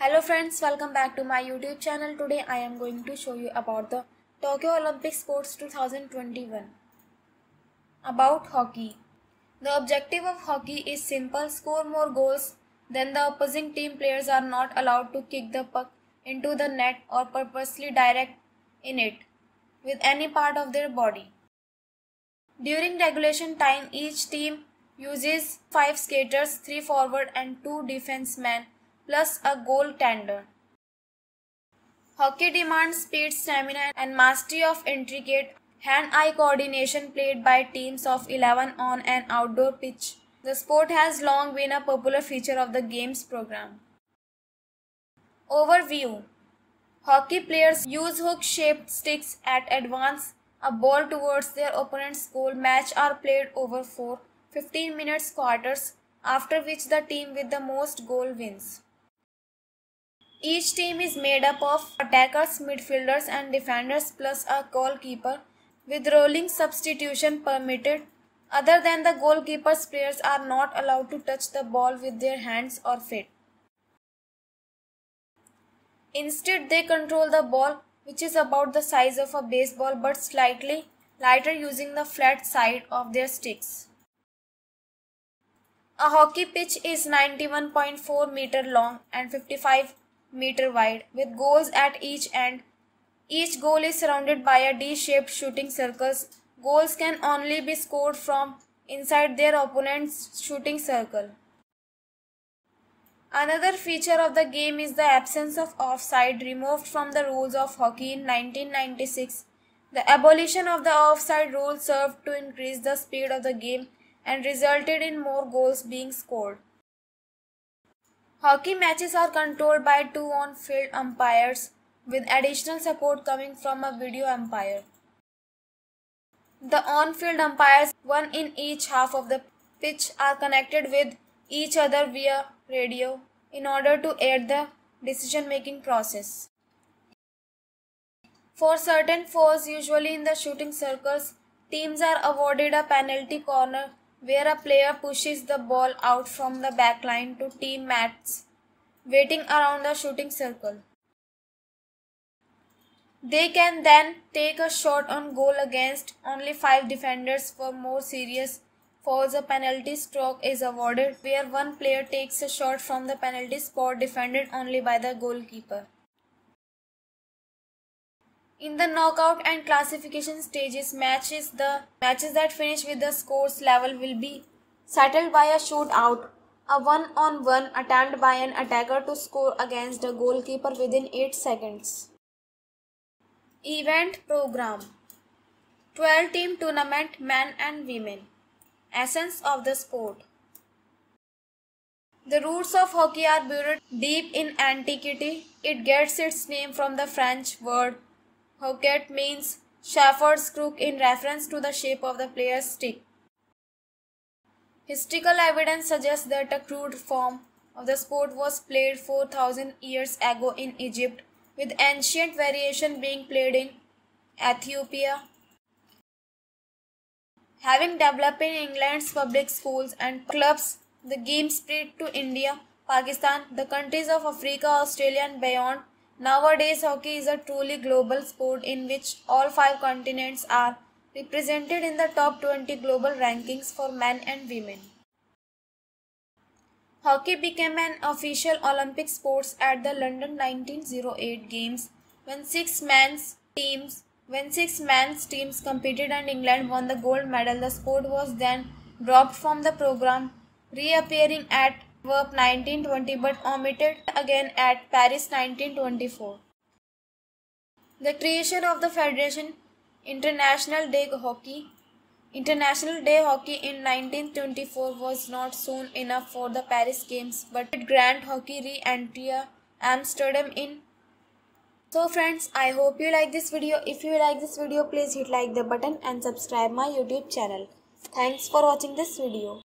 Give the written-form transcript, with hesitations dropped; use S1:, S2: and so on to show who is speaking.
S1: Hello friends, welcome back to my YouTube channel. Today I am going to show you about the Tokyo Olympic Sports 2021. About hockey. The objective of hockey is simple: score more goals than the opposing team. Players are not allowed to kick the puck into the net or purposely direct in it with any part of their body. During regulation time, each team uses 5 skaters, 3 forward and 2 defensemen plus a goaltender. Hockey demands speed, stamina, and mastery of intricate hand-eye coordination played by teams of 11 on an outdoor pitch. The sport has long been a popular feature of the game's program. Overview. Hockey players use hook-shaped sticks at advance a ball towards their opponent's goal. Matches are played over 4 15-minute quarters, after which the team with the most goal wins. Each team is made up of attackers, midfielders and defenders plus a goalkeeper, with rolling substitution permitted. Other than the goalkeepers, players are not allowed to touch the ball with their hands or feet. Instead, they control the ball, which is about the size of a baseball but slightly lighter, using the flat side of their sticks. A hockey pitch is 91.4 meter long and 55 meter wide, with goals at each end. Each goal is surrounded by a D-shaped shooting circles. Goals can only be scored from inside their opponent's shooting circle. Another feature of the game is the absence of offside, removed from the rules of hockey in 1996. The abolition of the offside rule served to increase the speed of the game and resulted in more goals being scored. Hockey matches are controlled by 2 on-field umpires, with additional support coming from a video umpire. The on-field umpires, one in each half of the pitch, are connected with each other via radio in order to aid the decision-making process. For certain fouls, usually in the shooting circles, teams are awarded a penalty corner where a player pushes the ball out from the backline to teammates waiting around the shooting circle. They can then take a shot on goal against only 5 defenders. For more serious fouls, a penalty stroke is awarded where one player takes a shot from the penalty spot defended only by the goalkeeper. In the knockout and classification stages, matches that finish with the scores level will be settled by a shootout, a one-on-one attempt by an attacker to score against a goalkeeper within 8 seconds. Event program: 12-team tournament, men and women. Essence of the sport. The roots of hockey are buried deep in antiquity. It gets its name from the French word hoquet, means shepherd's crook, in reference to the shape of the player's stick. Historical evidence suggests that a crude form of the sport was played 4,000 years ago in Egypt, with ancient variation being played in Ethiopia. Having developed in England's public schools and clubs, the game spread to India, Pakistan, the countries of Africa, Australia and beyond. Nowadays, hockey is a truly global sport in which all 5 continents are represented in the top 20 global rankings for men and women. Hockey became an official Olympic sport at the London 1908 Games when 6 men's teams competed and England won the gold medal. The sport was then dropped from the program, reappearing at Antwerp 1920 but omitted again at Paris 1924. The creation of the Federation International Day Hockey in 1924 was not soon enough for the Paris Games, but it granted hockey re-entry Amsterdam in. So friends, I hope you like this video. If you like this video, please hit like the button and subscribe my YouTube channel. Thanks for watching this video.